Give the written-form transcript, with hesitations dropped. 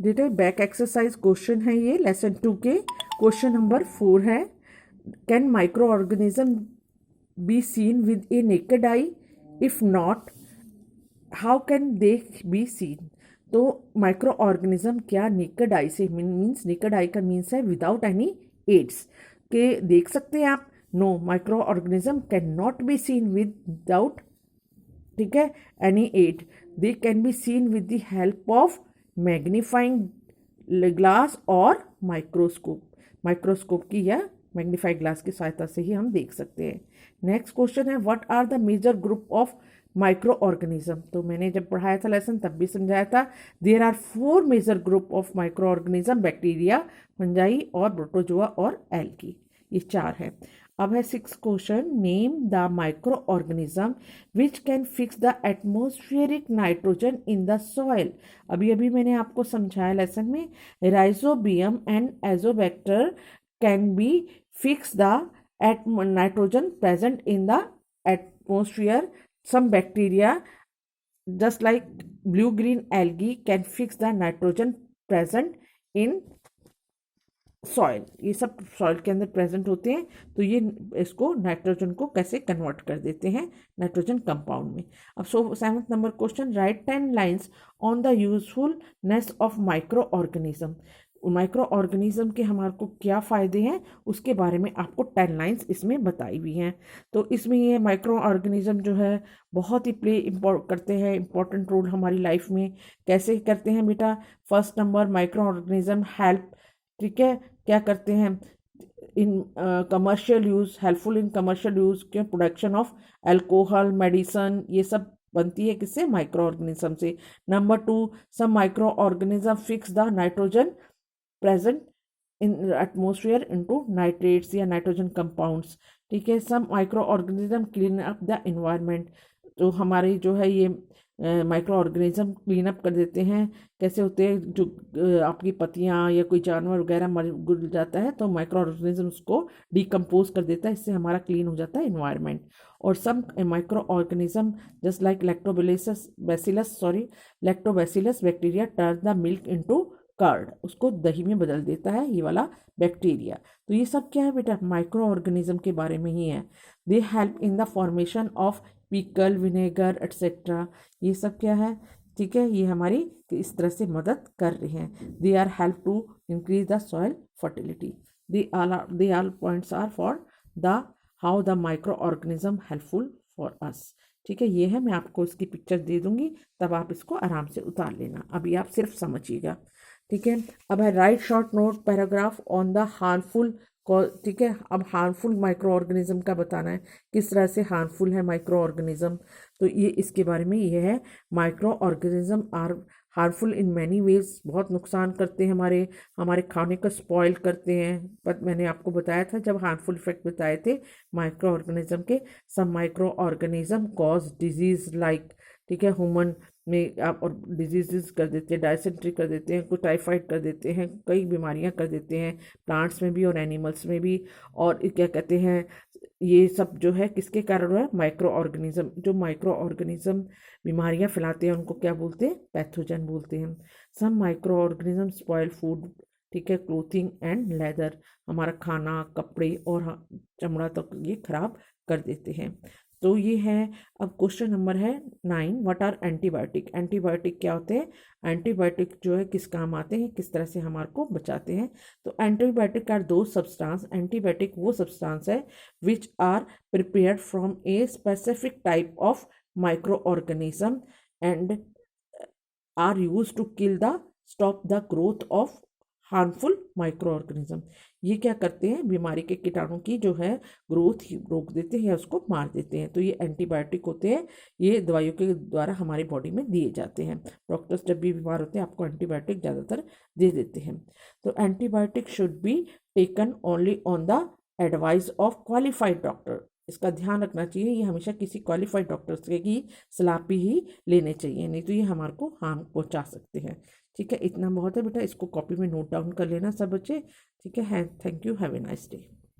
बेटा back exercise question है ये लेसन 2 के क्वेश्चन नंबर 4 है। Can micro organism B seen with A naked eye? If not, how can they be seen? तो micro organism क्या naked eye से means, naked eye का means है विदाउट एनी एड्स के देख सकते हैं आप? No, microorganism can not be seen without, ठीक है, any aid. They can be seen with the help of magnifying glass और माइक्रोस्कोप। माइक्रोस्कोप की या मैग्नीफाइंग ग्लास की सहायता से ही हम देख सकते हैं। नेक्स्ट क्वेश्चन है what are the major group of microorganism? तो मैंने जब पढ़ाया था लेसन तब भी समझाया था, there are 4 major group of microorganism, bacteria, fungi और प्रोटोजोआ और एल्गी, ये 4 है। अब है 6 question, name the microorganism which can fix the atmospheric nitrogen in the soil. अभी अभी मैंने आपको समझाया लेसन में, rhizobium and azotobacter can be fix the nitrogen present in the atmosphere. Some bacteria, just like blue-green algae, can fix the nitrogen present in soil. ये सब soil के अंदर प्रेजेंट होते हैं, तो ये इसको नाइट्रोजन को कैसे कन्वर्ट कर देते हैं नाइट्रोजन कंपाउंड में। अब 7th number question, right 10 lines on the usefulness of micro organism. Micro organism के हमारे को क्या फ़ायदे हैं उसके बारे में आपको 10 लाइन्स इसमें बताई हुई हैं। तो इसमें ये माइक्रो ऑर्गेनिज्म जो है बहुत ही करते हैं इंपॉर्टेंट रोल हमारी लाइफ में। कैसे करते हैं बेटा? First number, microorganism help, ठीक है, क्या करते हैं in commercial use, helpful in commercial use के प्रोडक्शन ऑफ अल्कोहल, मेडिसन, ये सब बनती है किससे? माइक्रो ऑर्गेनिज्म से। Number 2, some microorganism fix the nitrogen present in atmosphere into nitrates या नाइट्रोजन कंपाउंड्स, ठीक है। Some microorganism clean up the environment, तो हमारी जो है ये माइक्रो ऑर्गेनिज्म क्लीन अप कर देते हैं। कैसे होते हैं? जो आपकी पत्तियाँ या कोई जानवर वगैरह मर गुल जाता है तो माइक्रो ऑर्गेनिज्म उसको डिकम्पोज कर देता है, इससे हमारा क्लीन हो जाता है एनवायरनमेंट। और some microorganism just like lactobacillus bacteria turn the milk into curd, उसको दही में बदल देता है ये वाला बैक्टीरिया। तो ये सब क्या है बेटा? माइक्रो ऑर्गेनिज्म के बारे में ही है। They help in the formation of pickle, vinegar etcetera, ये सब क्या है? ठीक है, ये हमारी इस तरह से मदद कर रहे हैं। They are help to increase the soil fertility. They all points are for the how the microorganism helpful for us. ठीक है, ये है, मैं आपको इसकी पिक्चर दे दूंगी, तब आप इसको आराम से उतार लेना। अभी आप सिर्फ समझिएगा, ठीक है। अब है right short note paragraph on the harmful, ठीक है। अब हार्मफुल माइक्रो ऑर्गेनिज्म का बताना है, किस तरह से हार्मफुल है माइक्रो ऑर्गेनिज्म। तो ये इसके बारे में ये है, microorganism are harmful in many ways, बहुत नुकसान करते हैं, हमारे खाने को स्पॉइल करते हैं। पर मैंने आपको बताया था जब हार्मफुल इफेक्ट बताए थे माइक्रो ऑर्गेनिज्म के, सब micro organism cause disease like, ठीक है, ह्यूमन में आप और डिजीज़ कर देते हैं, डायसेंट्री कर देते हैं, कुछ टाइफाइड कर देते हैं, कई बीमारियां कर देते हैं प्लांट्स में भी और एनिमल्स में भी। और क्या कहते हैं, ये सब जो है किसके कारण है? Micro organism. जो माइक्रो ऑर्गेनिज्म बीमारियां फैलाते हैं उनको क्या बोलते हैं? पैथोजन बोलते हैं। Some microorganism spoil food, ठीक है, क्लोथिंग एंड लेदर, हमारा खाना, कपड़े और चमड़ा तक ये खराब कर देते हैं। तो ये है। अब क्वेश्चन नंबर है 9, व्हाट आर एंटीबायोटिक? एंटीबायोटिक क्या होते हैं? एंटीबायोटिक जो है किस काम आते हैं, किस तरह से हमारे को बचाते हैं? तो एंटीबायोटिक आर दो सब्सटेंस, एंटीबायोटिक वो सब्सटेंस है which are prepared from a specific type of microorganism and are use to kill the stop the growth of harmful microorganism. ये क्या करते हैं? बीमारी के कीटाणु की जो है ग्रोथ रोक देते हैं या उसको मार देते हैं। तो ये एंटीबायोटिक होते हैं, ये दवाइयों के द्वारा हमारी बॉडी में दिए जाते हैं। डॉक्टर्स जब भी बीमार होते हैं आपको एंटीबायोटिक ज़्यादातर दे देते हैं। तो antibiotic should be taken only on the advice of qualified doctor. इसका ध्यान रखना चाहिए, ये हमेशा किसी क्वालिफाइड डॉक्टर से की सलाह पे ही लेने चाहिए, नहीं तो ये हमारे को हार्म पहुंचा सकते हैं। ठीक है, इतना बहुत है बेटा, इसको कॉपी में नोट डाउन कर लेना सब बच्चे। ठीक है, thank you, have a nice day.